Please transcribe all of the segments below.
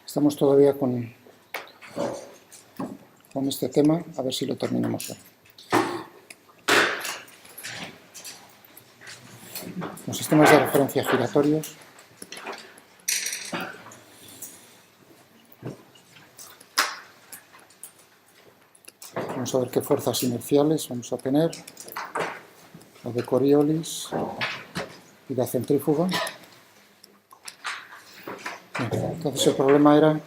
Estamos todavía con este tema, a ver si lo terminamos hoy. Los sistemas de referencia giratorios. Vamos a ver qué fuerzas inerciales vamos a tener. La de Coriolis y la centrífuga. Entonces el problema era,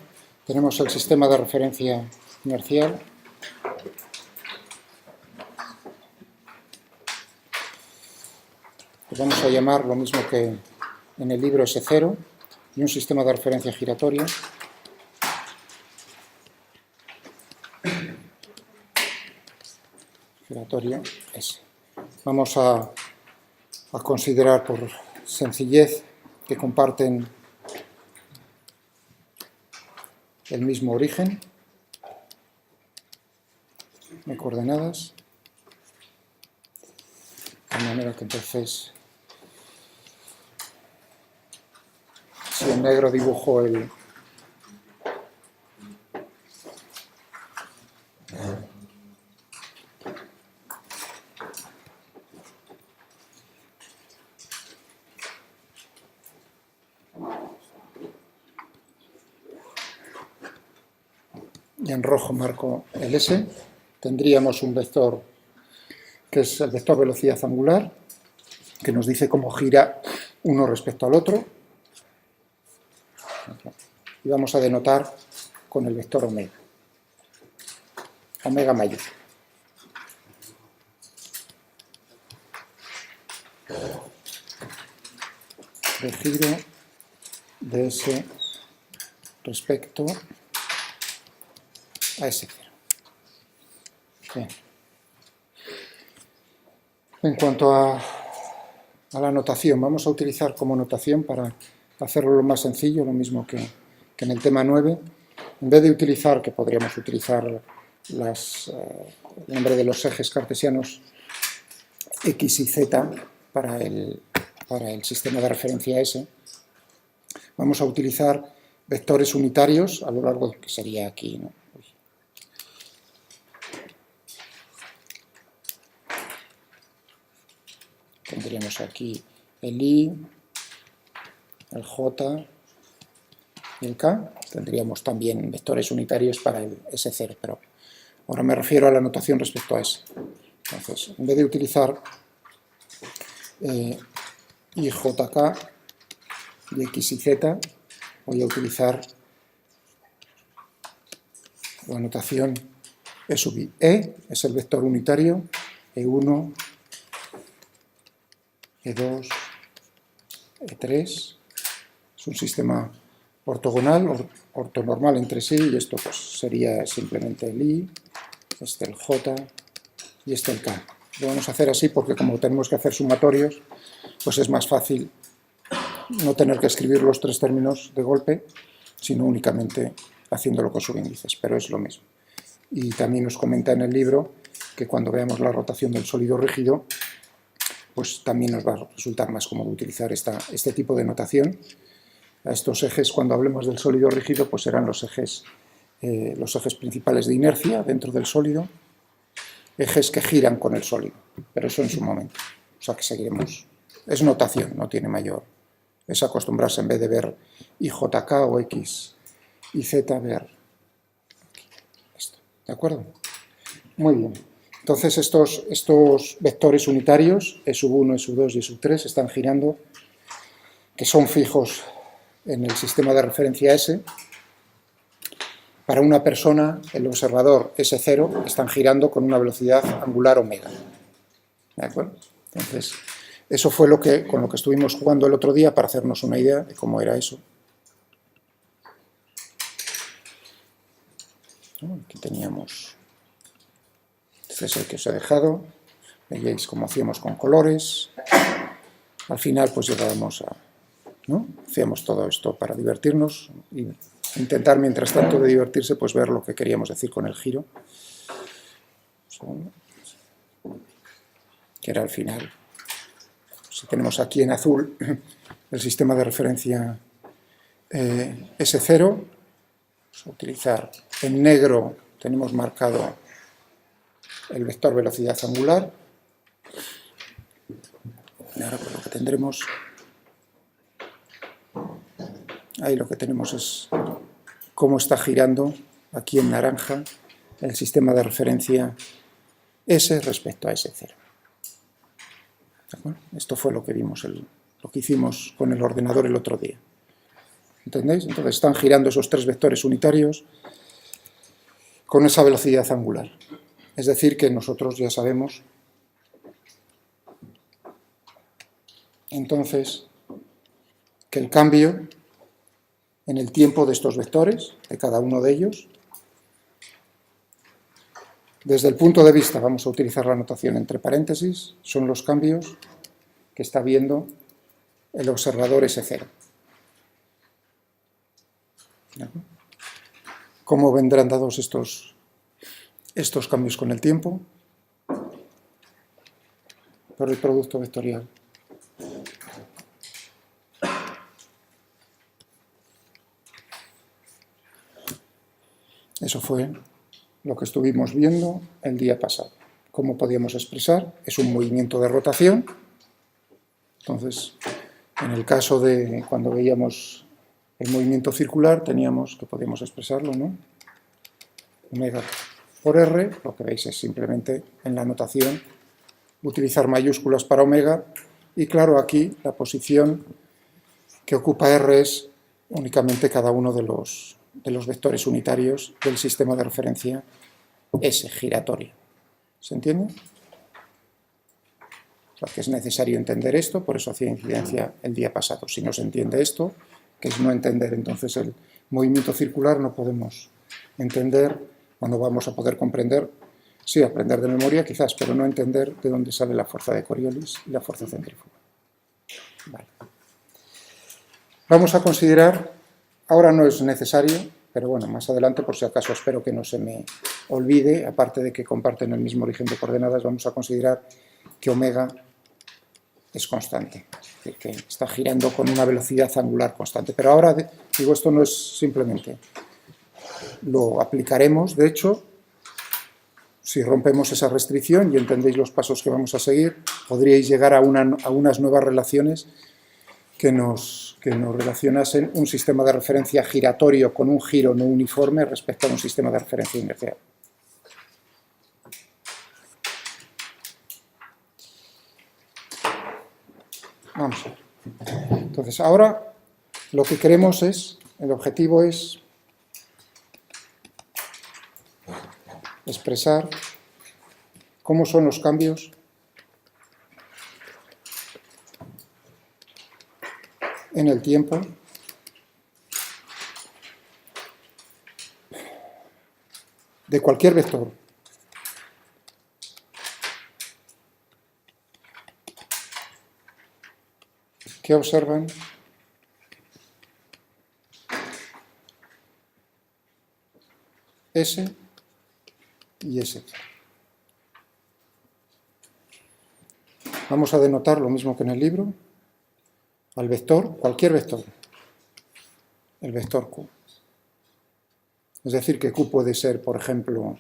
tenemos el sistema de referencia inercial. Lo vamos a llamar lo mismo que en el libro S0 y un sistema de referencia giratorio. Giratorio S. Vamos a considerar por sencillez que comparten el mismo origen de coordenadas, de manera que entonces, si en negro dibujo el y en rojo marco el S, tendríamos un vector que es el vector velocidad angular, que nos dice cómo gira uno respecto al otro, y vamos a denotar con el vector omega, omega mayúscula. De giro de S respecto a S0. Bien. En cuanto a la notación, vamos a utilizar como notación, para hacerlo lo más sencillo, lo mismo que en el tema 9, en vez de utilizar, que podríamos utilizar el nombre de los ejes cartesianos X y Z para el sistema de referencia S, vamos a utilizar vectores unitarios a lo largo, que sería aquí, ¿no? Tendríamos aquí el I, el J y el K. Tendríamos también vectores unitarios para el S0, pero ahora me refiero a la notación respecto a S. Entonces, en vez de utilizar IJK y X y Z, voy a utilizar la notación E sub I. E es el vector unitario, E1, E2, E3, es un sistema ortogonal, ortonormal entre sí, y esto pues sería simplemente el I, este el J y este el K. Lo vamos a hacer así porque como tenemos que hacer sumatorios, pues es más fácil no tener que escribir los tres términos de golpe, sino únicamente haciéndolo con subíndices, pero es lo mismo. Y también nos comenta en el libro que cuando veamos la rotación del sólido rígido, pues también nos va a resultar más cómodo utilizar este tipo de notación. A estos ejes, cuando hablemos del sólido rígido, pues serán los ejes principales de inercia dentro del sólido, ejes que giran con el sólido, pero eso en su momento. O sea que seguiremos. Es notación, no tiene mayor. Es acostumbrarse, en vez de ver IJK o X y Z, ver esto. ¿De acuerdo? Muy bien. Entonces estos vectores unitarios, E1, E2 y E3, están girando, que son fijos en el sistema de referencia S. Para una persona, el observador S0, están girando con una velocidad angular omega. ¿De acuerdo? Entonces, eso fue con lo que estuvimos jugando el otro día para hacernos una idea de cómo era eso. Aquí teníamos... Este es el que os he dejado. Veis cómo hacíamos con colores. Al final, pues llegábamos a... ¿no? Hacíamos todo esto para divertirnos y intentar, mientras tanto de divertirse, pues ver lo que queríamos decir con el giro. Que era al final. Si tenemos aquí en azul el sistema de referencia S0, Vamos a utilizar en negro, tenemos marcado el vector velocidad angular. Y ahora pues lo que tendremos, ahí lo que tenemos es cómo está girando aquí en naranja el sistema de referencia S respecto a S0. Esto fue lo que vimos, lo que hicimos con el ordenador el otro día. ¿Entendéis? Entonces están girando esos tres vectores unitarios con esa velocidad angular. Es decir, que nosotros ya sabemos entonces que el cambio en el tiempo de estos vectores, de cada uno de ellos, desde el punto de vista, vamos a utilizar la notación entre paréntesis, son los cambios que está viendo el observador S0. ¿Cómo vendrán dados estos cambios con el tiempo? Por el producto vectorial. Eso fue lo que estuvimos viendo el día pasado. ¿Cómo podíamos expresar? Es un movimiento de rotación. Entonces, en el caso de cuando veíamos el movimiento circular, teníamos que podíamos expresarlo, ¿no? Omega por R, lo que veis es simplemente en la notación utilizar mayúsculas para omega, y claro, aquí la posición que ocupa R es únicamente cada uno de los vectores unitarios del sistema de referencia S giratorio. ¿Se entiende? O sea, que es necesario entender esto, por eso hacía incidencia el día pasado. Si no se entiende esto, que es no entender entonces el movimiento circular, no podemos entender, cuando vamos a poder comprender, sí, aprender de memoria quizás, pero no entender de dónde sale la fuerza de Coriolis y la fuerza centrífuga. Vale. Vamos a considerar, ahora no es necesario, pero bueno, más adelante, por si acaso, espero que no se me olvide, aparte de que comparten el mismo origen de coordenadas, vamos a considerar que omega es constante, es decir, que está girando con una velocidad angular constante. Pero ahora, digo, esto no es simplemente, lo aplicaremos, de hecho, si rompemos esa restricción y entendéis los pasos que vamos a seguir, podríais llegar a unas nuevas relaciones que nos relacionasen un sistema de referencia giratorio con un giro no uniforme respecto a un sistema de referencia inercial. Vamos a ver. Entonces, ahora lo que queremos es, el objetivo es expresar cómo son los cambios en el tiempo de cualquier vector que observan S y S. Vamos a denotar lo mismo que en el libro, al vector, cualquier vector, el vector Q. Es decir, que Q puede ser, por ejemplo,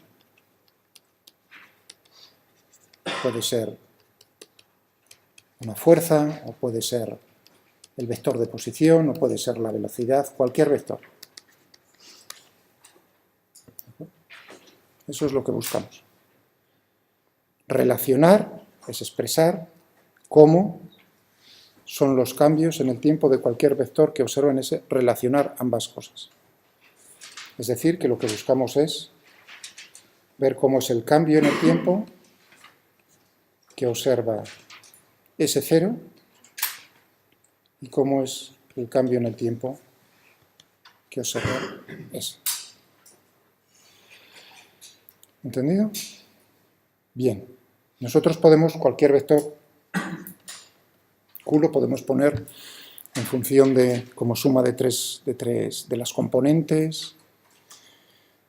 puede ser una fuerza, o puede ser el vector de posición, o puede ser la velocidad, cualquier vector. Eso es lo que buscamos. Relacionar es expresar cómo son los cambios en el tiempo de cualquier vector que observa en ese, relacionar ambas cosas. Es decir, que lo que buscamos es ver cómo es el cambio en el tiempo que observa S0 y cómo es el cambio en el tiempo que observa S. ¿Entendido? Bien. Nosotros podemos, cualquier vector Q lo podemos poner en función de, como suma de las componentes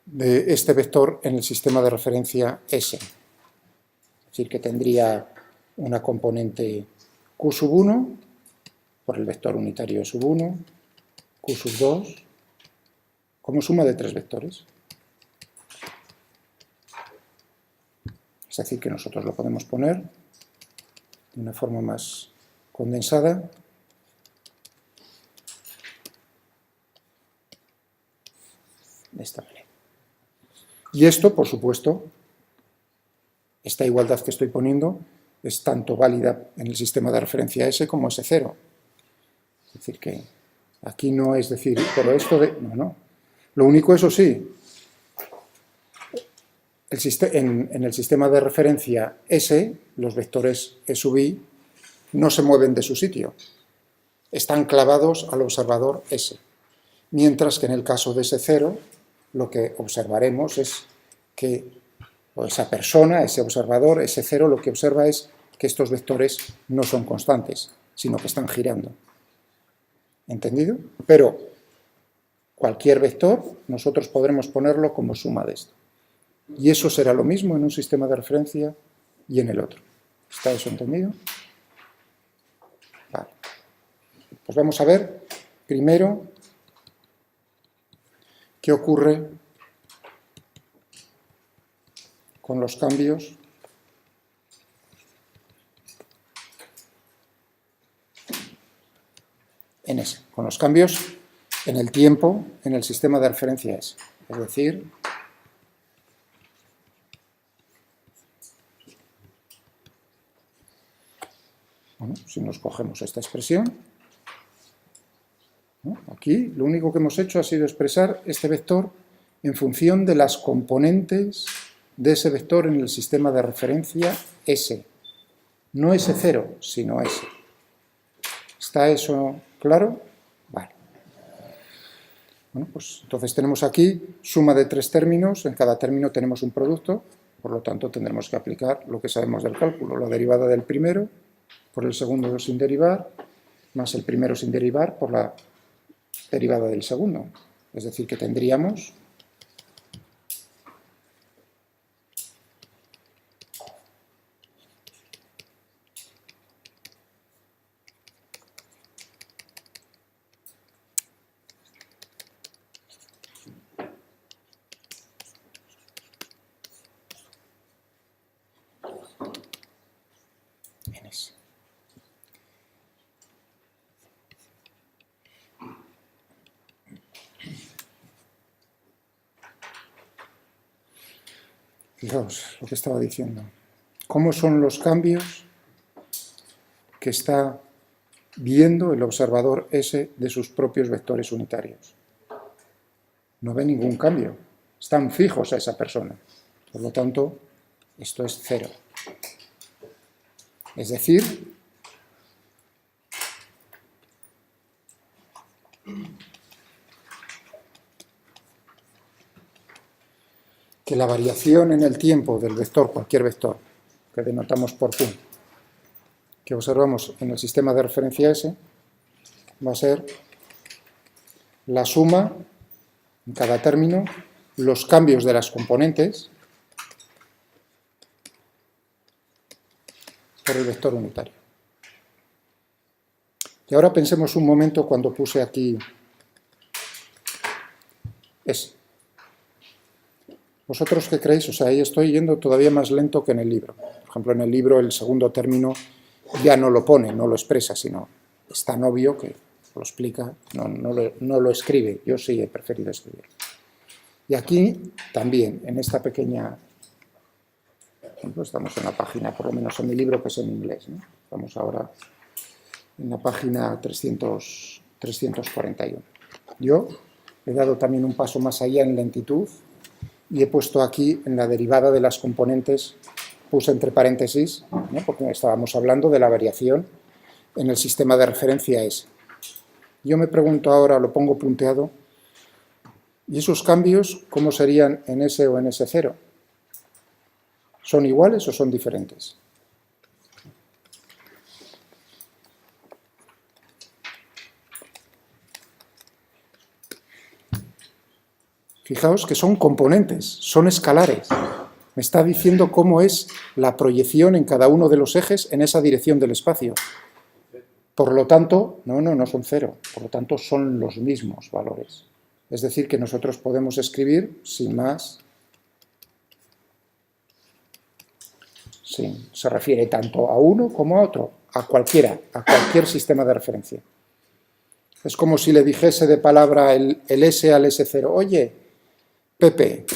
de este vector en el sistema de referencia S. Es decir, que tendría una componente Q sub 1 por el vector unitario sub 1, Q sub 2, como suma de tres vectores. Es decir, que nosotros lo podemos poner de una forma más condensada. De esta manera. Y esto, por supuesto, esta igualdad que estoy poniendo es tanto válida en el sistema de referencia S como S0. Es decir, que aquí no es decir, pero esto de... No, no. Lo único, eso sí, en el sistema de referencia S, los vectores E sub I no se mueven de su sitio. Están clavados al observador S. Mientras que en el caso de S0, lo que observaremos es que esa persona, ese observador, S0, lo que observa es que estos vectores no son constantes, sino que están girando. ¿Entendido? Pero cualquier vector nosotros podremos ponerlo como suma de esto. Y eso será lo mismo en un sistema de referencia y en el otro. ¿Está eso entendido? Vale. Pues vamos a ver primero qué ocurre con los cambios en S, con los cambios en el tiempo en el sistema de referencia S. Es decir, bueno, si nos cogemos esta expresión, ¿no? Aquí lo único que hemos hecho ha sido expresar este vector en función de las componentes de ese vector en el sistema de referencia S. No S0, sino S. ¿Está eso claro? Vale. Bueno, pues entonces tenemos aquí suma de tres términos, en cada término tenemos un producto, por lo tanto tendremos que aplicar lo que sabemos del cálculo, la derivada del primero por el segundo sin derivar, más el primero sin derivar por la derivada del segundo. Es decir, que tendríamos en S. Fijaos lo que estaba diciendo. ¿Cómo son los cambios que está viendo el observador S de sus propios vectores unitarios? No ve ningún cambio. Están fijos a esa persona. Por lo tanto, esto es cero. Es decir, que la variación en el tiempo del vector, cualquier vector, que denotamos por Q, que observamos en el sistema de referencia S, va a ser la suma, en cada término, los cambios de las componentes por el vector unitario. Y ahora pensemos un momento cuando puse aquí S. ¿Vosotros qué creéis? O sea, ahí estoy yendo todavía más lento que en el libro. Por ejemplo, en el libro el segundo término ya no lo pone, no lo expresa, sino es tan obvio que lo explica, no lo escribe. Yo sí he preferido escribir. Y aquí también, en esta pequeña... Por ejemplo, estamos en la página, por lo menos en mi libro, que es en inglés, ¿no? Estamos ahora en la página 341. Yo he dado también un paso más allá en lentitud y he puesto aquí en la derivada de las componentes, puse entre paréntesis, ¿no? Porque estábamos hablando de la variación en el sistema de referencia S. Yo me pregunto ahora, lo pongo punteado, ¿y esos cambios cómo serían en S o en S0? ¿Son iguales o son diferentes? Fijaos que son componentes, son escalares. Me está diciendo cómo es la proyección en cada uno de los ejes en esa dirección del espacio. Por lo tanto, no son cero, por lo tanto son los mismos valores. Es decir, que nosotros podemos escribir sin más, sí, se refiere tanto a uno como a otro, a cualquiera, a cualquier sistema de referencia. Es como si le dijese de palabra el S al S0, oye, Pepe,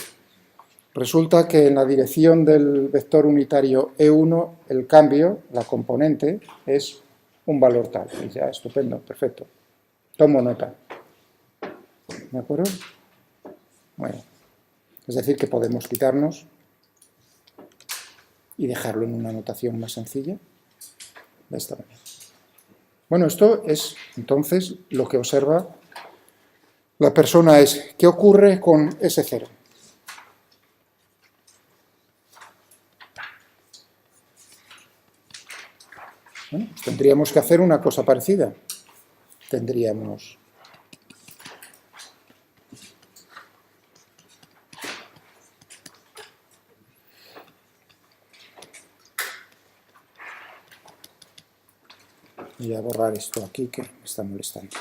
resulta que en la dirección del vector unitario E1 el cambio, la componente, es un valor tal. Y ya, estupendo, perfecto. Tomo nota. ¿De acuerdo? Bueno, es decir, que podemos quitarnos y dejarlo en una notación más sencilla, de esta manera. Bueno, esto es entonces lo que observa la persona S. ¿Qué ocurre con S0? Bueno, pues tendríamos que hacer una cosa parecida. Tendríamos voy a borrar esto aquí que me está molestando.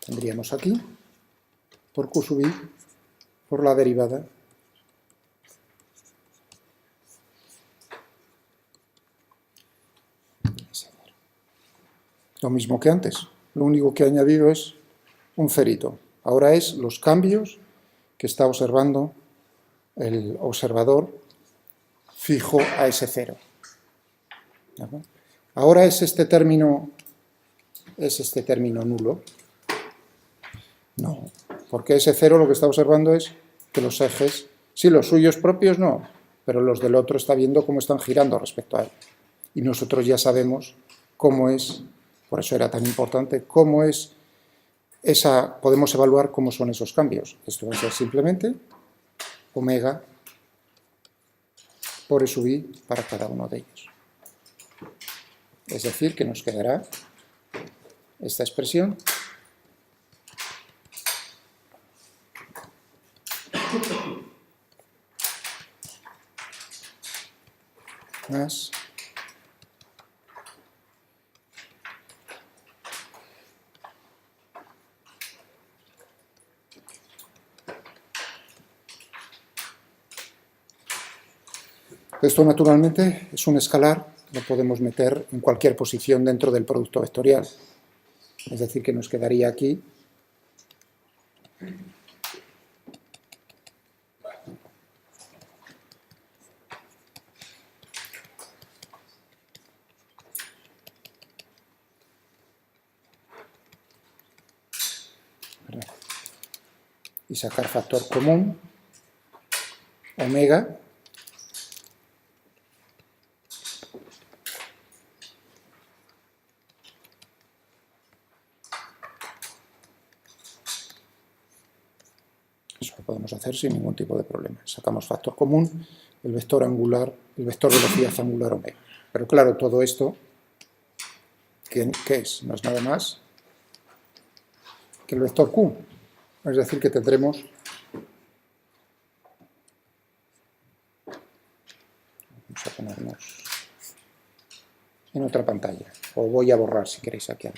Tendríamos aquí, por Q sub I, por la derivada, lo mismo que antes. Lo único que he añadido es un cerito. Ahora es los cambios que está observando el observador fijo a S0. Ahora es este término nulo. No, porque S0 lo que está observando es que los ejes, sí, los suyos propios no, pero los del otro está viendo cómo están girando respecto a él. Y nosotros ya sabemos cómo es, por eso era tan importante, cómo es esa, podemos evaluar cómo son esos cambios. Esto va a ser simplemente omega por E sub I para cada uno de ellos. Es decir, que nos quedará esta expresión más esto naturalmente es un escalar, lo podemos meter en cualquier posición dentro del producto vectorial. Es decir, que nos quedaría aquí y sacar factor común, omega, eso lo podemos hacer sin ningún tipo de problema. Sacamos factor común, el vector angular, el vector velocidad angular omega. Pero claro, todo esto, ¿qué es? No es nada más que el vector Q. Es decir, que tendremos vamos a ponernos en otra pantalla. O voy a borrar si queréis aquí.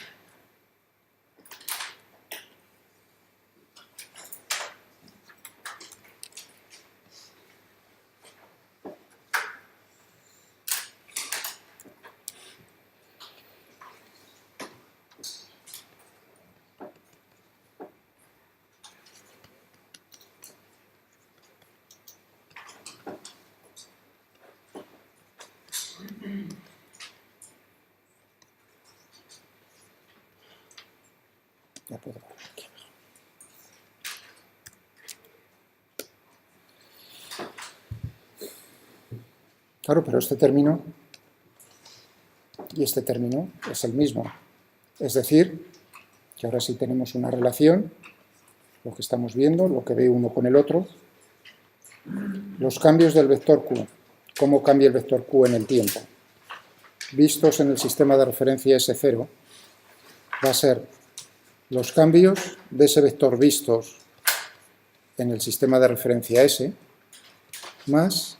Ya puedo borrar aquí abajo. Claro, pero este término y este término es el mismo. Es decir, que ahora sí tenemos una relación, lo que estamos viendo, lo que ve uno con el otro. Los cambios del vector Q. ¿Cómo cambia el vector Q en el tiempo? Vistos en el sistema de referencia S0, va a ser los cambios de ese vector vistos en el sistema de referencia S, más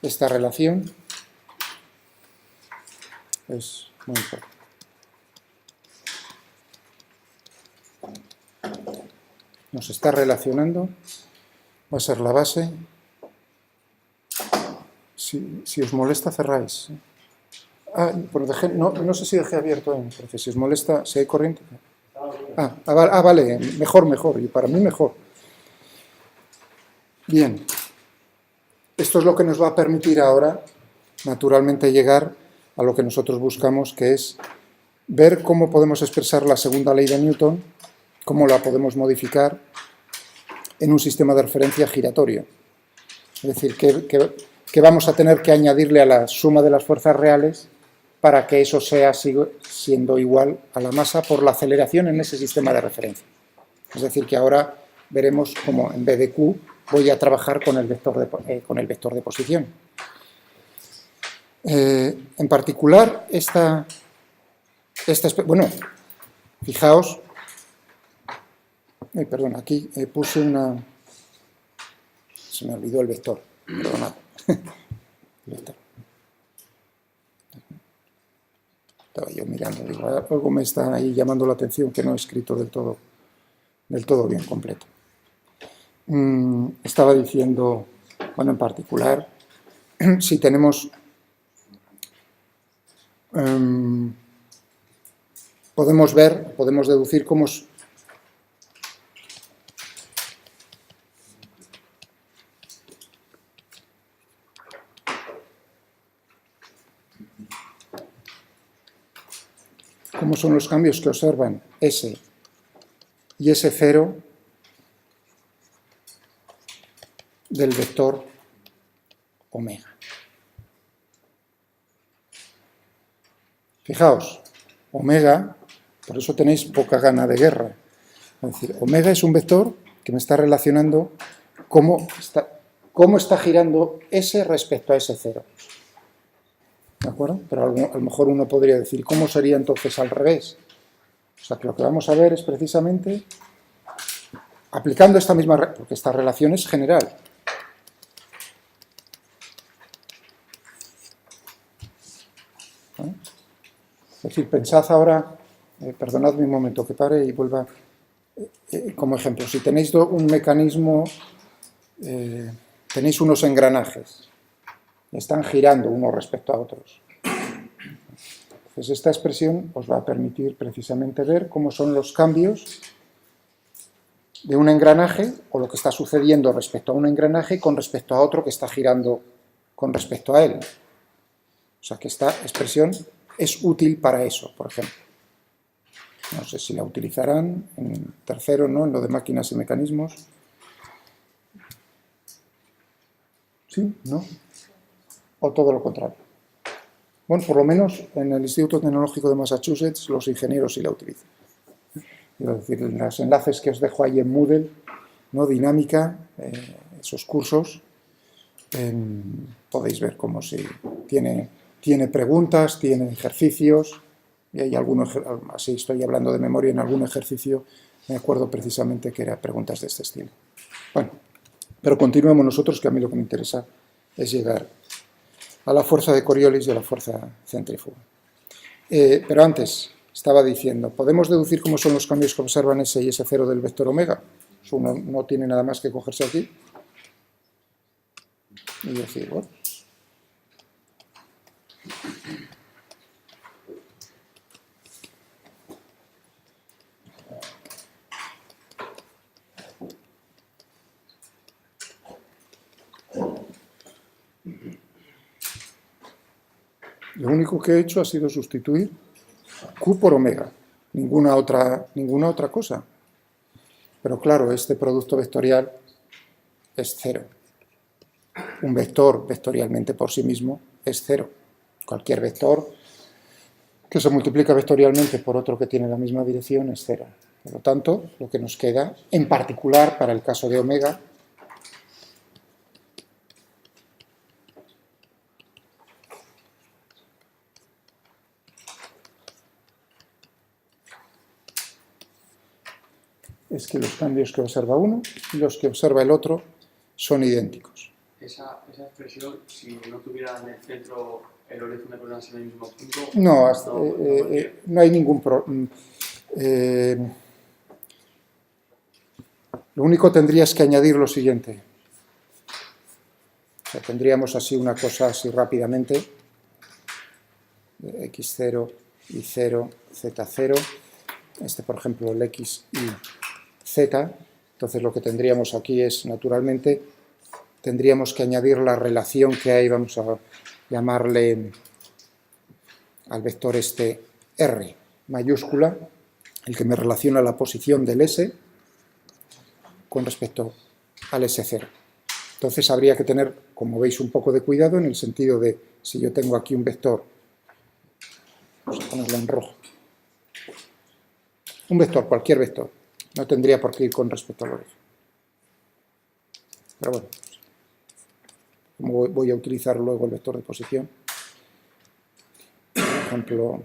esta relación es muy importante. Nos está relacionando, va a ser la base. Si os molesta, cerráis. Pues no sé si dejé abierto en profe. Si os molesta, si hay corriente. Vale, mejor, y para mí mejor. Bien. Esto es lo que nos va a permitir ahora, naturalmente, llegar a lo que nosotros buscamos, que es ver cómo podemos expresar la segunda ley de Newton, cómo la podemos modificar en un sistema de referencia giratorio. Es decir, que vamos a tener que añadirle a la suma de las fuerzas reales para que eso sea siendo igual a la masa por la aceleración en ese sistema de referencia. Es decir, que ahora veremos cómo en vez de Q voy a trabajar con el vector de posición. En particular, bueno, fijaos, perdón, aquí puse una... Se me olvidó el vector, perdonad. El vector. Estaba yo mirando, digo, algo me está ahí llamando la atención que no he escrito del todo bien completo. Estaba diciendo, bueno, en particular, si tenemos... podemos deducir cómo son los cambios que observan S y S0 del vector omega. Fijaos, omega, por eso tenéis poca gana de guerra. Es decir, omega es un vector que me está relacionando cómo está girando S respecto a S0. ¿De acuerdo? Pero a lo mejor uno podría decir, ¿cómo sería entonces al revés? O sea, que lo que vamos a ver es precisamente aplicando esta misma, porque esta relación es general. ¿Eh? Es decir, pensad ahora, perdonadme un momento que pare y vuelva como ejemplo. Si tenéis un mecanismo, tenéis unos engranajes, están girando unos respecto a otros. Entonces esta expresión os va a permitir precisamente ver cómo son los cambios de un engranaje, o lo que está sucediendo respecto a un engranaje con respecto a otro que está girando con respecto a él. O sea que esta expresión es útil para eso, por ejemplo. No sé si la utilizarán en tercero, ¿no? En lo de máquinas y mecanismos. ¿Sí? ¿No? O todo lo contrario. Bueno, por lo menos en el Instituto Tecnológico de Massachusetts los ingenieros sí la utilizan. Es decir, en los enlaces que os dejo ahí en Moodle, ¿no? Dinámica, esos cursos, podéis ver cómo si tiene preguntas, tiene ejercicios, y hay algunos, así estoy hablando de memoria, en algún ejercicio me acuerdo precisamente que eran preguntas de este estilo. Bueno, pero continuemos nosotros, que a mí lo que me interesa es llegar a la fuerza de Coriolis y a la fuerza centrífuga. Pero antes, estaba diciendo, ¿podemos deducir cómo son los cambios que observan S y S0 del vector omega? Eso no tiene nada más que cogerse aquí y decir, bueno. Lo único que he hecho ha sido sustituir Q por omega, ninguna otra cosa. Pero claro, este producto vectorial es cero. Un vector vectorialmente por sí mismo es cero. Cualquier vector que se multiplica vectorialmente por otro que tiene la misma dirección es cero. Por lo tanto, lo que nos queda, en particular para el caso de omega, es que los cambios que observa uno y los que observa el otro son idénticos. esa expresión, si no tuviera en el centro el origen de coordenadas en el mismo punto... No, no hay ningún problema. Lo único tendrías que añadir lo siguiente. O sea, tendríamos así una cosa así rápidamente. X0, Y0, Z0. Este, por ejemplo, el X, Y, Z. Entonces lo que tendríamos aquí es, naturalmente, tendríamos que añadir la relación que hay, vamos a llamarle al vector este R mayúscula, el que me relaciona la posición del S con respecto al S0. Entonces habría que tener, como veis, un poco de cuidado en el sentido de, si yo tengo aquí un vector, vamos a ponerlo en rojo, un vector, cualquier vector, no tendría por qué ir con respecto al origen. Pero bueno, como voy a utilizar luego el vector de posición, por ejemplo,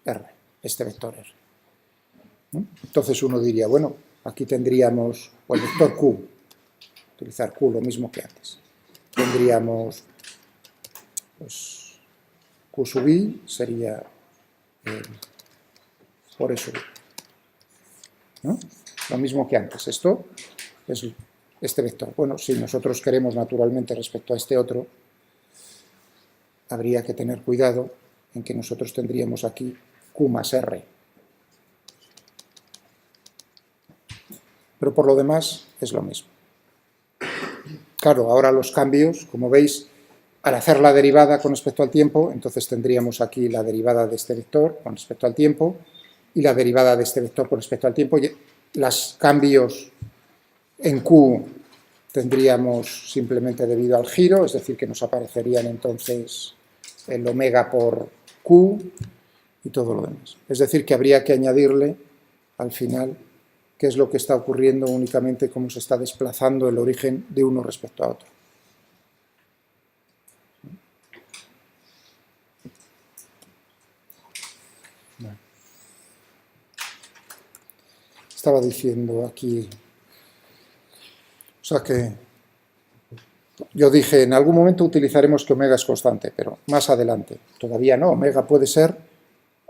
R, este vector R. ¿No? Entonces uno diría, bueno, aquí tendríamos, o el vector Q, utilizar Q, lo mismo que antes. Tendríamos, pues, Q sub I sería por eso, ¿no? Lo mismo que antes. Esto es este vector. Bueno, si nosotros queremos naturalmente respecto a este otro, habría que tener cuidado en que nosotros tendríamos aquí Q más R. Pero por lo demás es lo mismo. Claro, ahora los cambios, como veis, al hacer la derivada con respecto al tiempo, entonces tendríamos aquí la derivada de este vector con respecto al tiempo y la derivada de este vector con respecto al tiempo. Los cambios en Q tendríamos simplemente debido al giro, es decir, que nos aparecerían entonces el omega por Q y todo lo demás. Es decir, que habría que añadirle al final qué es lo que está ocurriendo únicamente, cómo se está desplazando el origen de uno respecto a otro. Bueno. Estaba diciendo aquí, o sea que yo dije, en algún momento utilizaremos que omega es constante, pero más adelante, todavía no, omega puede ser,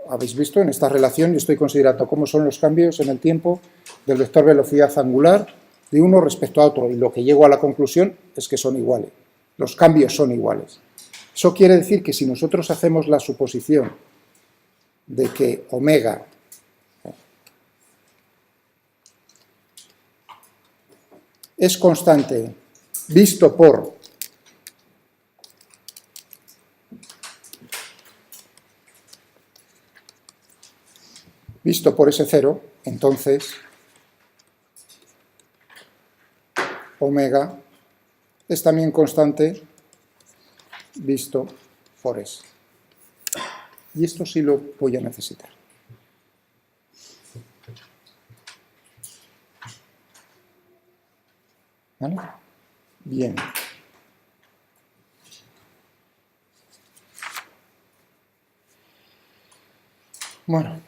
habéis visto en esta relación, yo estoy considerando cómo son los cambios en el tiempo del vector velocidad angular de uno respecto a otro, y lo que llego a la conclusión es que son iguales, los cambios son iguales. Eso quiere decir que si nosotros hacemos la suposición de que omega es constante visto por ese cero, entonces omega es también constante visto por S. Y esto sí lo voy a necesitar. ¿Vale? Bien. Bueno,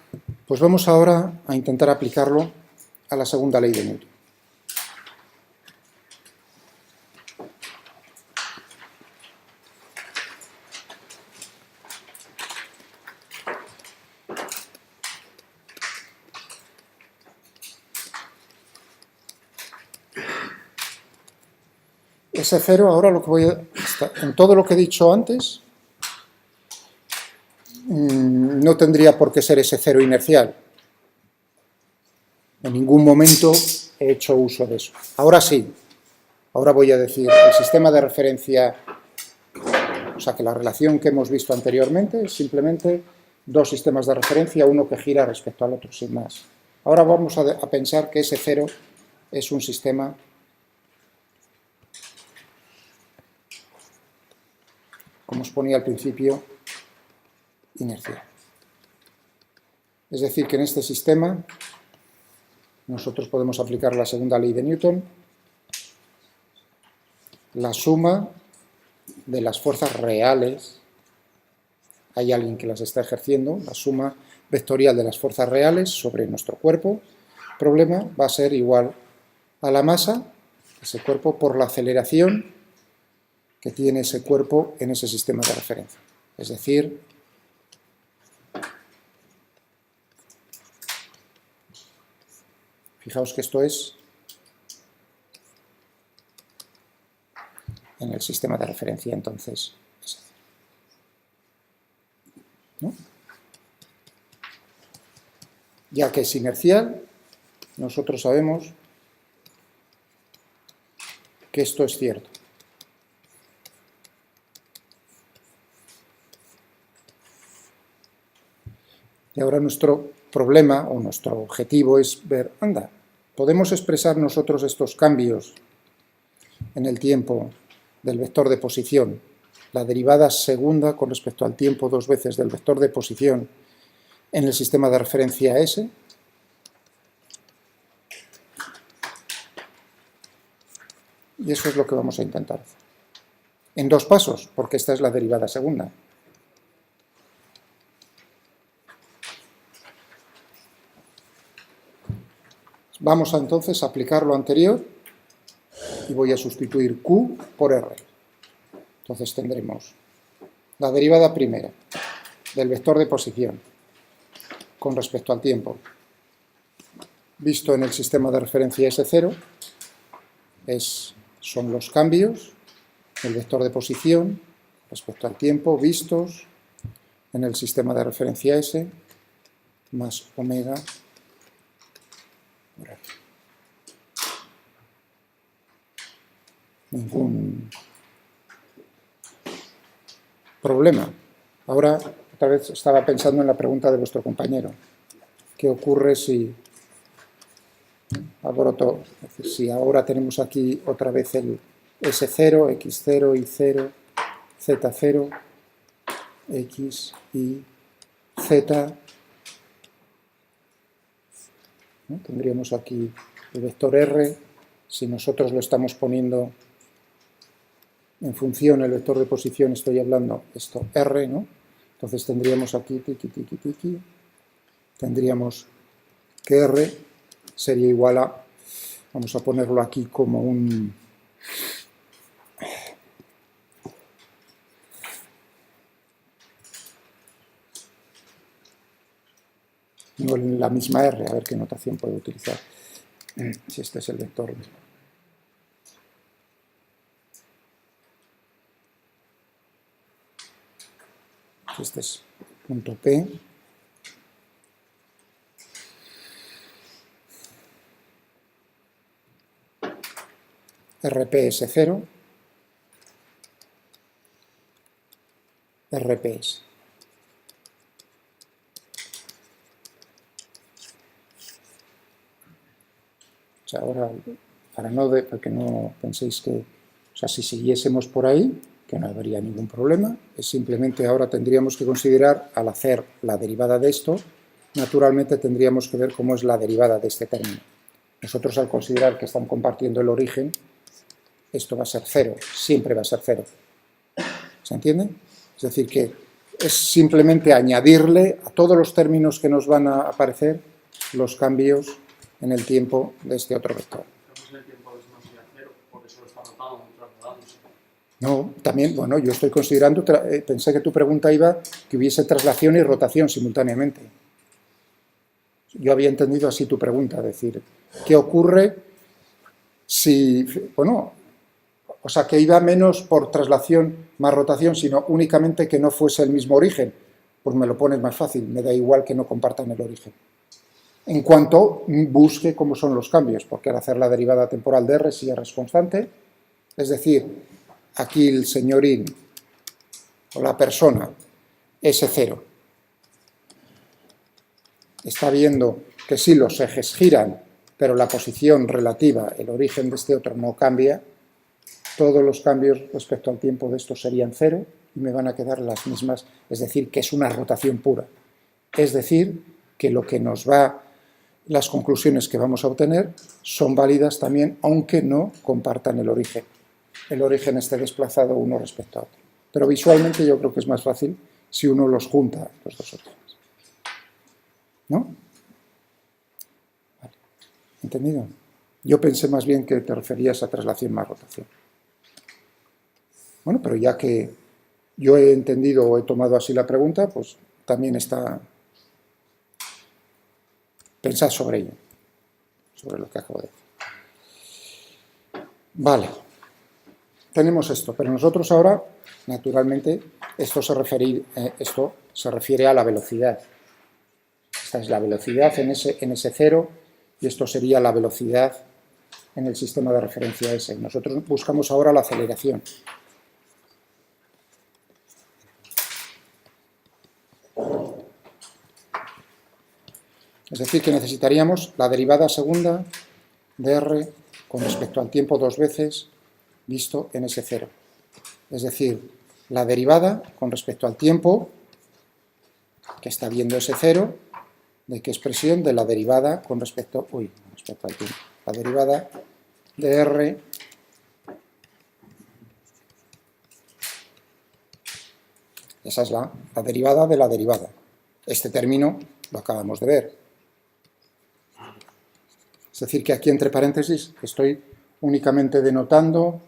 pues vamos ahora a intentar aplicarlo a la segunda ley de Newton. Ese cero, ahora lo que voy a... En todo lo que he dicho antes, no tendría por qué ser ese cero inercial. En ningún momento he hecho uso de eso. Ahora sí. Ahora voy a decir, el sistema de referencia, o sea que la relación que hemos visto anteriormente es simplemente dos sistemas de referencia, uno que gira respecto al otro, sin más. Ahora vamos a pensar que ese cero es un sistema como os ponía al principio, inercial. Es decir, que en este sistema nosotros podemos aplicar la segunda ley de Newton, la suma de las fuerzas reales, hay alguien que las está ejerciendo, la suma vectorial de las fuerzas reales sobre nuestro cuerpo, el problema va a ser igual a la masa, ese cuerpo, por la aceleración que tiene ese cuerpo en ese sistema de referencia. Es decir, fijaos que esto es en el sistema de referencia, entonces, ¿no? Ya que es inercial, nosotros sabemos que esto es cierto. Y ahora nuestro problema o nuestro objetivo es ver, anda, ¿podemos expresar nosotros estos cambios en el tiempo del vector de posición, la derivada segunda con respecto al tiempo dos veces del vector de posición en el sistema de referencia S? Y eso es lo que vamos a intentar hacer. En dos pasos, porque esta es la derivada segunda. Vamos a entonces aplicar lo anterior y voy a sustituir Q por R. Entonces tendremos la derivada primera del vector de posición con respecto al tiempo visto en el sistema de referencia S0 son los cambios del vector de posición respecto al tiempo vistos en el sistema de referencia S más omega por R. Ningún problema. Ahora, otra vez estaba pensando en la pregunta de vuestro compañero. ¿Qué ocurre si si ahora tenemos aquí otra vez el S0, X0, Y0, Z0, X, Y, Z? ¿No? Tendríamos aquí el vector R. Si nosotros lo estamos poniendo en función, el vector de posición, estoy hablando esto R, ¿no? Entonces tendríamos aquí tiki, tiki, tiki. Tendríamos que R sería igual a, vamos a ponerlo aquí como un, no en la misma R, a ver qué notación puedo utilizar, si este es el vector. Este es punto P. RPS0, RPS. O sea, ahora, para que no penséis que, o sea, si siguiésemos por ahí, que no habría ningún problema, es simplemente ahora tendríamos que considerar, al hacer la derivada de esto, naturalmente tendríamos que ver cómo es la derivada de este término. Nosotros, al considerar que están compartiendo el origen, esto va a ser cero, siempre va a ser cero. ¿Se entiende? Es decir, que es simplemente añadirle a todos los términos que nos van a aparecer los cambios en el tiempo de este otro vector. El tiempo es más allá de cero, porque solo está rotando, trasladándose. No, también, bueno, yo estoy considerando, pensé que tu pregunta iba que hubiese traslación y rotación simultáneamente. Yo había entendido así tu pregunta, es decir, ¿qué ocurre si, bueno, o sea, que iba menos por traslación más rotación, sino únicamente que no fuese el mismo origen? Pues me lo pones más fácil, me da igual que no compartan el origen. En cuanto busque cómo son los cambios, porque al hacer la derivada temporal de R, si R es constante, es decir, aquí el señorín o la persona S0 está viendo que sí los ejes giran, pero la posición relativa, el origen de este otro no cambia, todos los cambios respecto al tiempo de estos serían cero y me van a quedar las mismas, es decir, que es una rotación pura. Es decir, que lo que nos va, las conclusiones que vamos a obtener son válidas también, aunque no compartan el origen esté desplazado uno respecto a otro. Pero visualmente yo creo que es más fácil si uno los junta, los dos orígenes. ¿No? Vale. ¿Entendido? Yo pensé más bien que te referías a traslación más rotación. Bueno, pero ya que yo he entendido o he tomado así la pregunta, pues también está... Pensad sobre ello, sobre lo que acabo de decir. Vale, tenemos esto, pero nosotros ahora, naturalmente, esto se refiere a la velocidad. Esta es la velocidad en ese cero y esto sería la velocidad en el sistema de referencia S. Nosotros buscamos ahora la aceleración. Es decir, que necesitaríamos la derivada segunda de R con respecto al tiempo dos veces visto en ese cero. Es decir, la derivada con respecto al tiempo que está viendo ese cero, ¿de qué expresión? De la derivada con respecto al tiempo. La derivada de R esa es la derivada de la derivada. Este término lo acabamos de ver. Es decir, que aquí entre paréntesis estoy únicamente denotando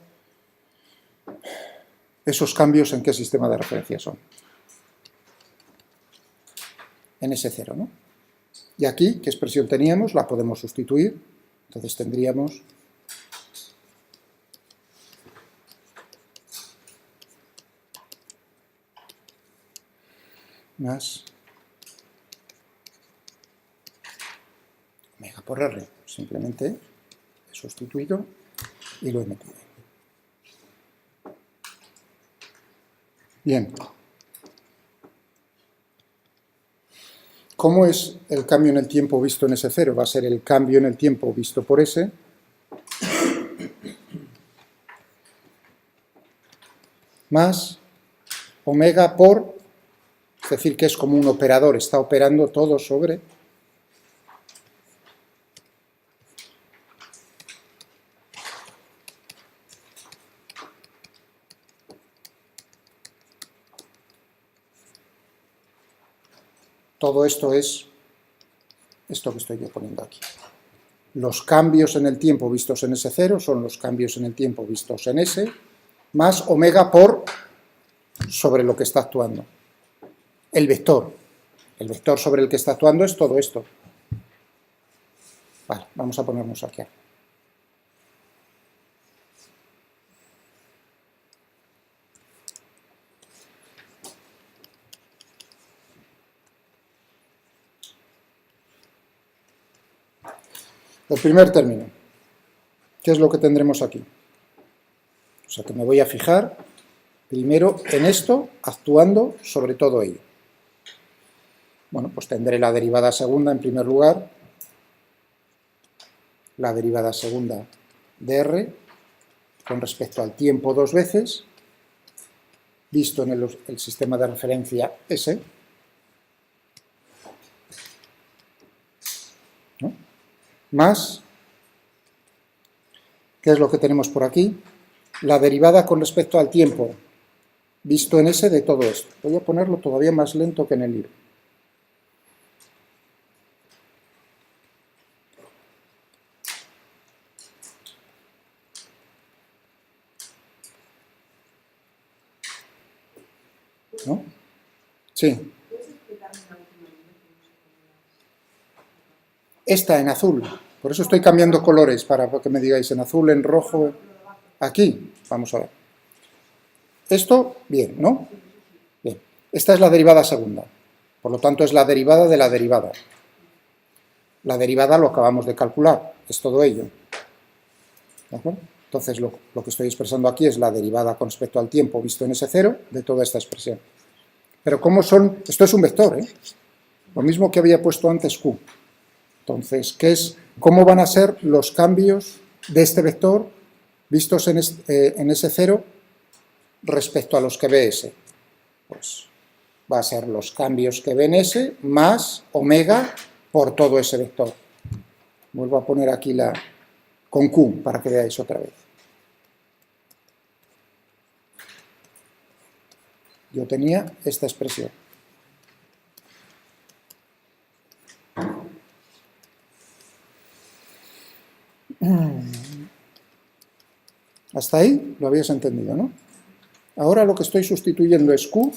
esos cambios en qué sistema de referencia son. En ese cero, ¿no? Y aquí, ¿qué expresión teníamos? La podemos sustituir. Entonces tendríamos más omega por R. Simplemente he sustituido y lo he metido ahí. Bien. ¿Cómo es el cambio en el tiempo visto en ese cero? Va a ser el cambio en el tiempo visto por S más omega por, es decir, que es como un operador, está operando todo sobre todo esto es esto que estoy yo poniendo aquí. Los cambios en el tiempo vistos en ese cero son los cambios en el tiempo vistos en S más omega por sobre lo que está actuando. El vector sobre el que está actuando es todo esto. Vale, vamos a ponernos aquí. El primer término, ¿qué es lo que tendremos aquí? O sea que me voy a fijar primero en esto, actuando sobre todo ello. Bueno, pues tendré la derivada segunda en primer lugar, la derivada segunda de R con respecto al tiempo dos veces, visto en el sistema de referencia S, ¿no? Más, ¿qué es lo que tenemos por aquí? La derivada con respecto al tiempo, visto en S de todo esto. Voy a ponerlo todavía más lento que en el libro. ¿No? Sí. Esta en azul. Por eso estoy cambiando colores, para que me digáis en azul, en rojo. Aquí, vamos a ver. Esto, bien, ¿no? Bien. Esta es la derivada segunda. Por lo tanto, es la derivada de la derivada. La derivada lo acabamos de calcular. Es todo ello. ¿De acuerdo? Entonces, lo que estoy expresando aquí es la derivada con respecto al tiempo visto en ese cero de toda esta expresión. Pero ¿cómo son? Esto es un vector, ¿eh? Lo mismo que había puesto antes Q. Entonces, ¿cómo van a ser los cambios de este vector vistos en ese cero respecto a los que ve S? Pues va a ser los cambios que ve en S más omega por todo ese vector. Vuelvo a poner aquí con Q para que veáis otra vez. Yo tenía esta expresión. Hasta ahí lo habéis entendido, ¿no? Ahora lo que estoy sustituyendo es Q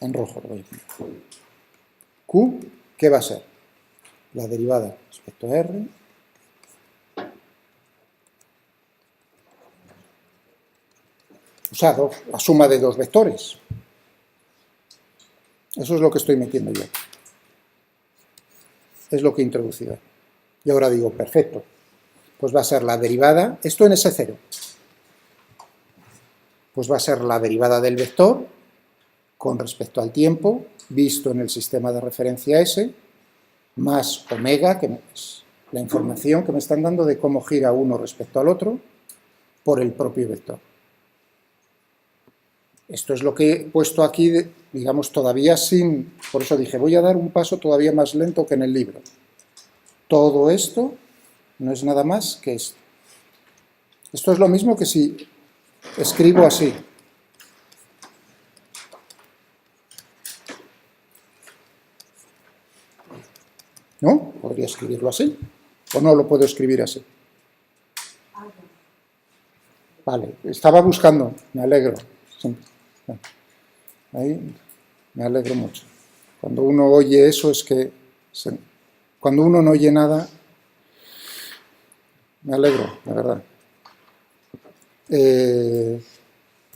en rojo. Lo voy a poner. Q, ¿qué va a ser? La derivada respecto a R usado la suma de dos vectores. Eso es lo que estoy metiendo yo. Es lo que he introducido. Y ahora digo, perfecto, pues va a ser la derivada, esto en S0, pues va a ser la derivada del vector con respecto al tiempo, visto en el sistema de referencia S, más omega, que es la información que me están dando de cómo gira uno respecto al otro, por el propio vector. Esto es lo que he puesto aquí, digamos, todavía sin... Por eso dije, voy a dar un paso todavía más lento que en el libro. Todo esto no es nada más que esto. Esto es lo mismo que si escribo así. ¿No? Podría escribirlo así. ¿O no lo puedo escribir así? Vale, estaba buscando, me alegro. Ahí me alegro mucho. Cuando uno oye eso es que... Cuando uno no oye nada, me alegro, la verdad.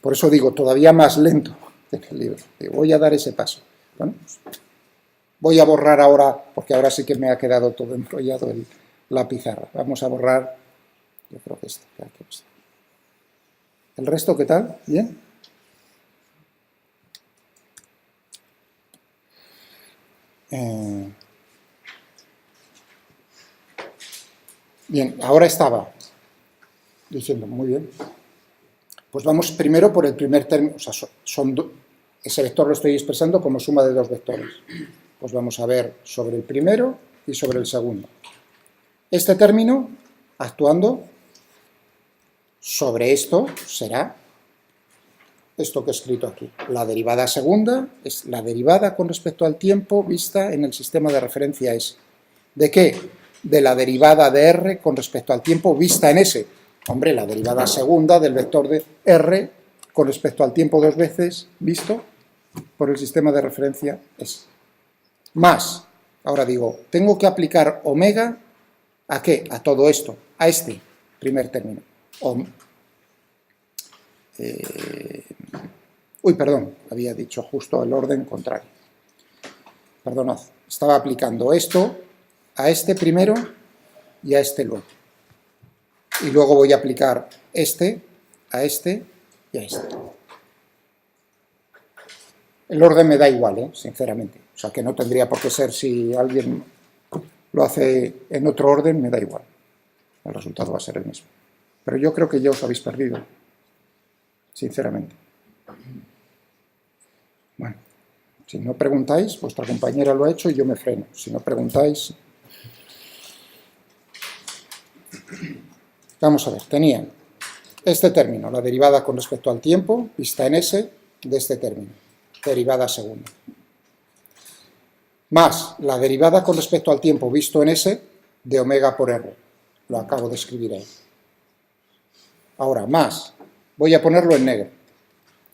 Por eso digo, todavía más lento que en el libro. Voy a dar ese paso. Bueno, voy a borrar ahora, porque ahora sí que me ha quedado todo enrollado la pizarra. Vamos a borrar, yo creo que aquí está. ¿El resto qué tal? ¿Bien? Bien, ahora estaba diciendo, muy bien. Pues vamos primero por el primer término, o sea, ese vector lo estoy expresando como suma de dos vectores. Pues vamos a ver sobre el primero y sobre el segundo. Este término, actuando sobre esto, será esto que he escrito aquí. La derivada segunda es la derivada con respecto al tiempo vista en el sistema de referencia S. ¿De qué? De la derivada de R con respecto al tiempo vista en S. Hombre, la derivada segunda del vector de R con respecto al tiempo dos veces visto por el sistema de referencia S. Más, ahora digo, tengo que aplicar omega, ¿a qué? A todo esto, a este primer término. Perdón, había dicho justo el orden contrario. Perdonad, estaba aplicando esto a este primero y a este luego. Y luego voy a aplicar este a este y a este. El orden me da igual, sinceramente. O sea, que no tendría por qué ser, si alguien lo hace en otro orden, me da igual. El resultado va a ser el mismo. Pero yo creo que ya os habéis perdido, sinceramente. Bueno, si no preguntáis, vuestra compañera lo ha hecho y yo me freno. Si no preguntáis... Vamos a ver, tenían este término, la derivada con respecto al tiempo, vista en S, de este término, derivada segunda. Más la derivada con respecto al tiempo visto en S de omega por R. Lo acabo de escribir ahí. Ahora, más, voy a ponerlo en negro.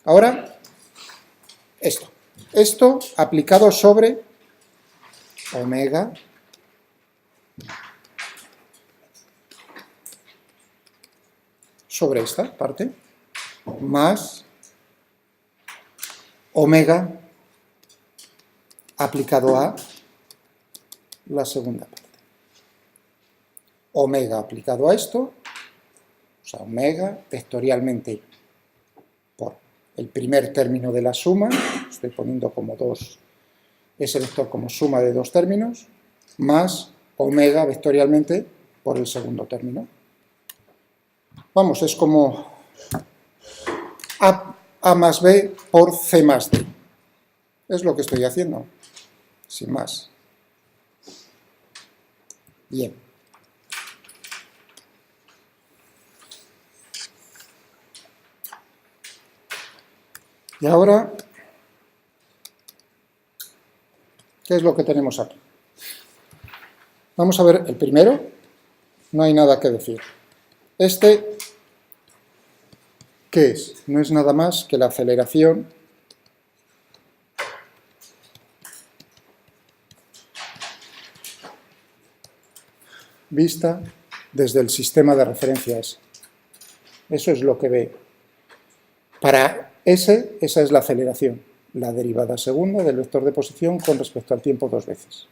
Ahora, esto. Esto aplicado sobre omega sobre esta parte, más omega aplicado a la segunda parte. Omega aplicado a esto, o sea, omega vectorialmente por el primer término de la suma, estoy poniendo como ese vector como suma de dos términos, más omega vectorialmente por el segundo término. Vamos, es como A más B por C más D. Es lo que estoy haciendo, sin más. Bien. Y ahora, ¿qué es lo que tenemos aquí? Vamos a ver el primero, no hay nada que decir. Este ¿qué es? No es nada más que la aceleración vista desde el sistema de referencia S. Eso es lo que ve. Para S, esa es la aceleración, la derivada segunda del vector de posición con respecto al tiempo dos veces.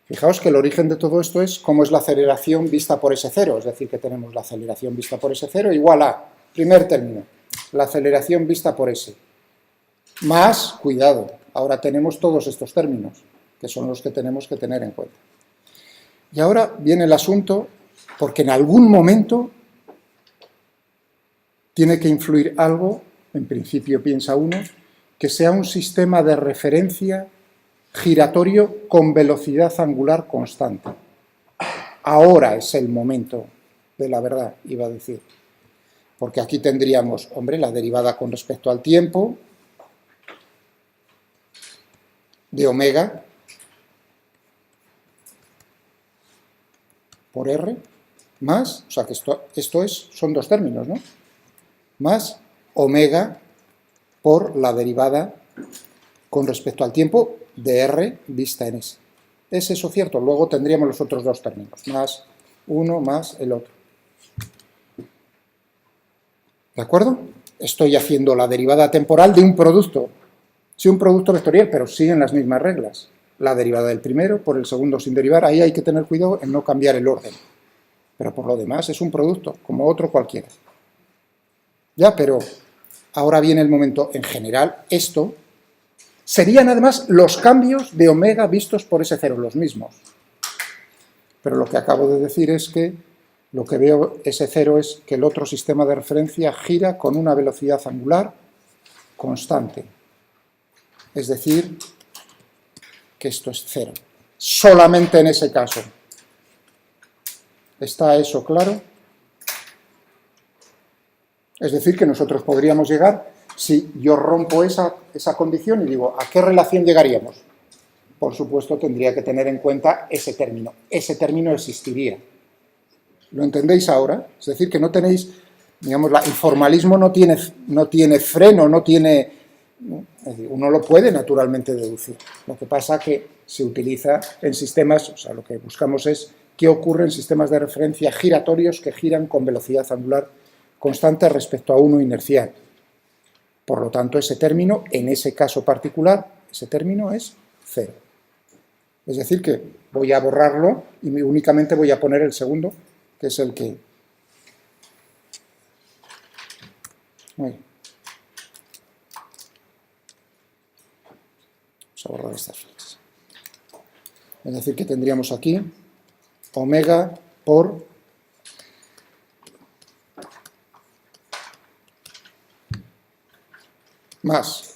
Fijaos que el origen de todo esto es cómo es la aceleración vista por S0, es decir, que tenemos la aceleración vista por S0 igual a, primer término, la aceleración vista por S, más, cuidado, ahora tenemos todos estos términos, que son los que tenemos que tener en cuenta. Y ahora viene el asunto, porque en algún momento tiene que influir algo, en principio piensa uno, que sea un sistema de referencia giratorio con velocidad angular constante. Ahora es el momento de la verdad, iba a decir. Porque aquí tendríamos, hombre, la derivada con respecto al tiempo de omega por R, más, o sea que esto son dos términos, ¿no? Más omega por la derivada con respecto al tiempo de R vista en S. ¿Es eso cierto? Luego tendríamos los otros dos términos, más uno más el otro. ¿De acuerdo? Estoy haciendo la derivada temporal de un producto. Sí, un producto vectorial, pero siguen las mismas reglas. La derivada del primero por el segundo sin derivar, ahí hay que tener cuidado en no cambiar el orden. Pero por lo demás es un producto, como otro cualquiera. Ya, pero ahora viene el momento, en general, esto serían además los cambios de omega vistos por S0, los mismos. Pero lo que acabo de decir es que lo que veo S0 es que el otro sistema de referencia gira con una velocidad angular constante. Es decir, que esto es cero. Solamente en ese caso. ¿Está eso claro? Es decir, que nosotros podríamos llegar, si yo rompo esa condición y digo, ¿a qué relación llegaríamos? Por supuesto, tendría que tener en cuenta ese término. Ese término existiría. ¿Lo entendéis ahora? Es decir, que no tenéis, digamos, el formalismo no tiene freno, no tiene... Es decir, uno lo puede naturalmente deducir. Lo que pasa es que se utiliza en sistemas, o sea, lo que buscamos es qué ocurre en sistemas de referencia giratorios que giran con velocidad angular constante respecto a uno inercial. Por lo tanto, ese término, en ese caso particular, ese término es cero. Es decir, que voy a borrarlo y únicamente voy a poner el segundo, que es el que... Muy bien. Vamos a borrar estas flechas. Es decir, que tendríamos aquí omega por más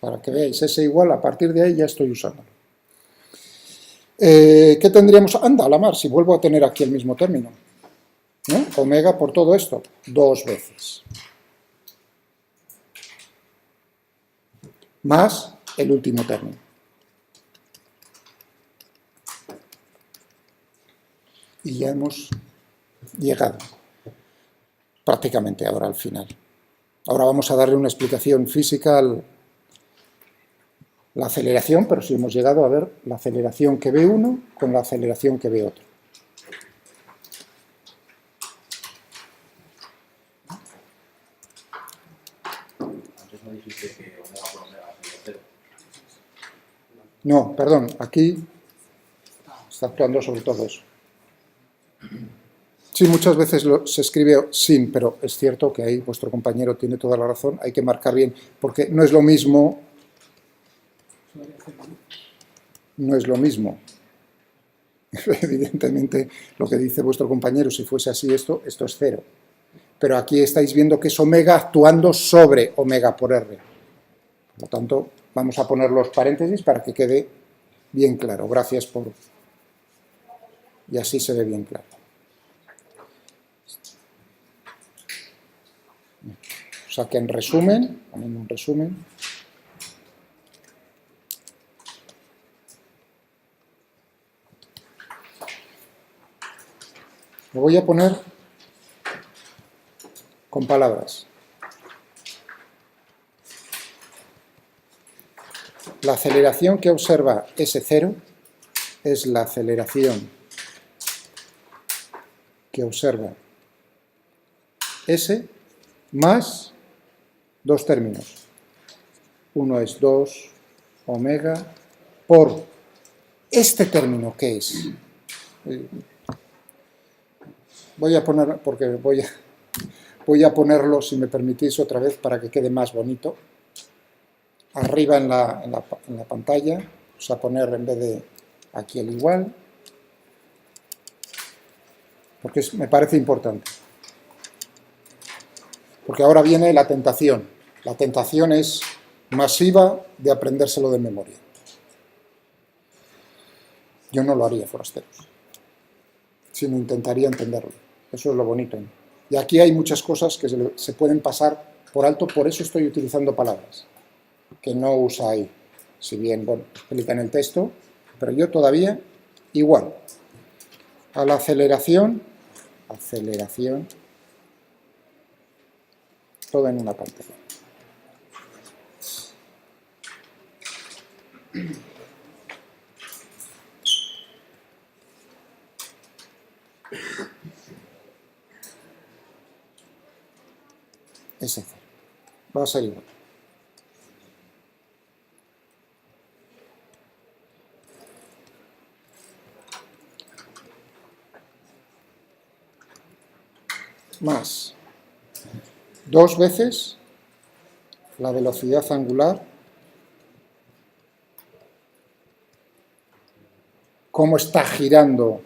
para que veáis ese igual, a partir de ahí ya estoy usándolo. ¿Qué tendríamos? Anda, a la mar, si vuelvo a tener aquí el mismo término, ¿no? Omega por todo esto, dos veces. Más el último término. Y ya hemos llegado prácticamente ahora al final. Ahora vamos a darle una explicación física a la aceleración, pero si hemos llegado a ver la aceleración que ve uno con la aceleración que ve otro. Antes no dijiste que omega por omega sería cero. No, perdón, aquí está actuando sobre todo eso. Sí, muchas veces se escribe sin, pero es cierto que ahí vuestro compañero tiene toda la razón, hay que marcar bien, porque no es lo mismo, evidentemente lo que dice vuestro compañero, si fuese así esto es cero, pero aquí estáis viendo que es omega actuando sobre omega por R, por lo tanto vamos a poner los paréntesis para que quede bien claro, gracias por... y así se ve bien claro. sea que en resumen, poniendo un resumen, lo voy a poner con palabras. La aceleración que observa S0 es la aceleración que observa S más dos términos. Uno es 2 omega por este término, ¿qué es? Voy a poner, porque voy a ponerlo, si me permitís, otra vez para que quede más bonito. Arriba en la pantalla, vamos a poner en vez de aquí el igual, porque me parece importante. Porque ahora viene la tentación. La tentación es masiva de aprendérselo de memoria. Yo no lo haría, forasteros, sino intentaría entenderlo. Eso es lo bonito, ¿no? Y aquí hay muchas cosas que se pueden pasar por alto, por eso estoy utilizando palabras que no usa ahí. Si bien, bueno, explica en el texto, pero yo todavía igual. A la aceleración, todo en una pantalla. S0. Va a ser igual. Más 2 veces la velocidad angular, cómo está girando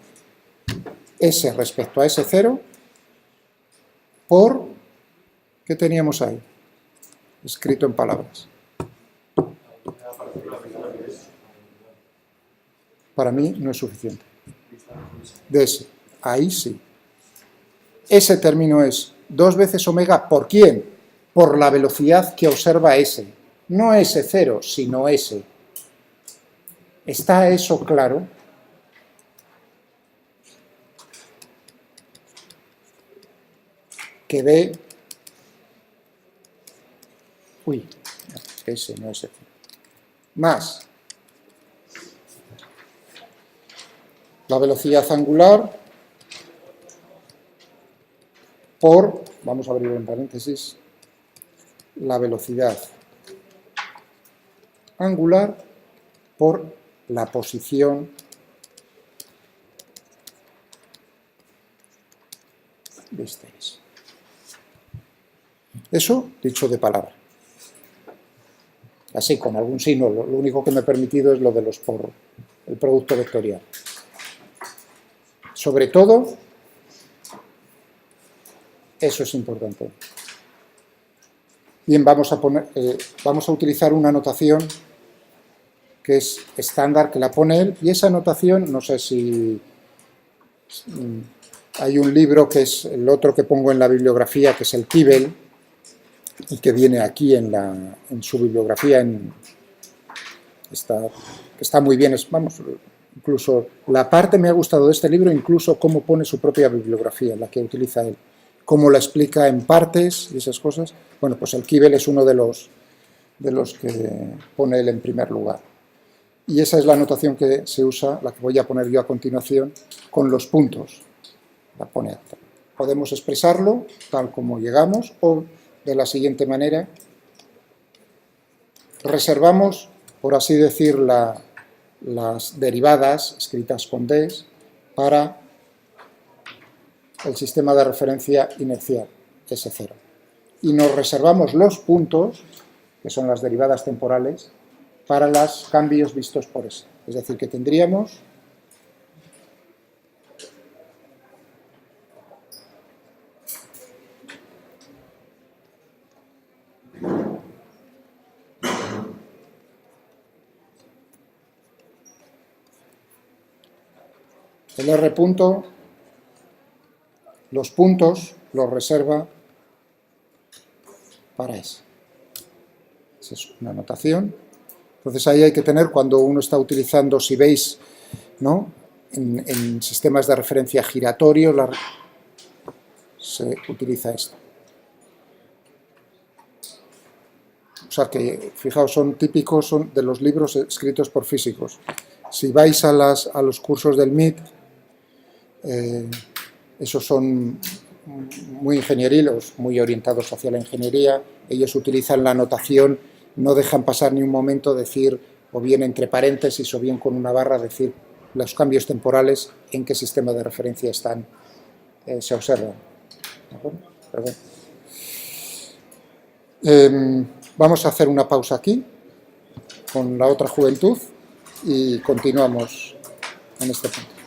S respecto a S0, por, ¿qué teníamos ahí? Escrito en palabras. Para mí no es suficiente. De S, ahí sí. Ese término es 2 veces omega, ¿por quién? Por la velocidad que observa S. No S0, sino S. ¿Está eso claro? Que ve... Uy, S, no S0. Más la velocidad angular por, vamos a abrir en paréntesis, la velocidad angular por la posición de este S. Eso dicho de palabra. Así, con algún signo, lo único que me he permitido es lo de los por el producto vectorial. Sobre todo, eso es importante. Bien, vamos a utilizar una notación que es estándar, que la pone él, y esa notación, no sé si hay un libro que es el otro que pongo en la bibliografía, que es el Kibel, y que viene aquí en su bibliografía, está muy bien, vamos, incluso la parte me ha gustado de este libro, incluso cómo pone su propia bibliografía, la que utiliza él, cómo la explica en partes y esas cosas. Bueno, pues el Kibel es uno de los que pone él en primer lugar. Y esa es la notación que se usa, la que voy a poner yo a continuación, con los puntos. La pone acta. Podemos expresarlo tal como llegamos o de la siguiente manera. Reservamos, por así decir, las derivadas escritas con Ds para el sistema de referencia inercial, S0. Y nos reservamos los puntos, que son las derivadas temporales, para los cambios vistos por S. Es decir, que tendríamos el R punto, los puntos los reserva para S. Esa es una notación. Entonces ahí hay que tener, cuando uno está utilizando, si veis, ¿no?, en sistemas de referencia giratorios, se utiliza esto. O sea que, fijaos, son típicos de los libros escritos por físicos. Si vais a los cursos del MIT, esos son muy ingenierilos, muy orientados hacia la ingeniería. Ellos utilizan la notación, no dejan pasar ni un momento decir, o bien entre paréntesis, o bien con una barra, decir los cambios temporales en qué sistema de referencia están, se observan. ¿De acuerdo? Vamos a hacer una pausa aquí, con la otra juventud, y continuamos en este punto.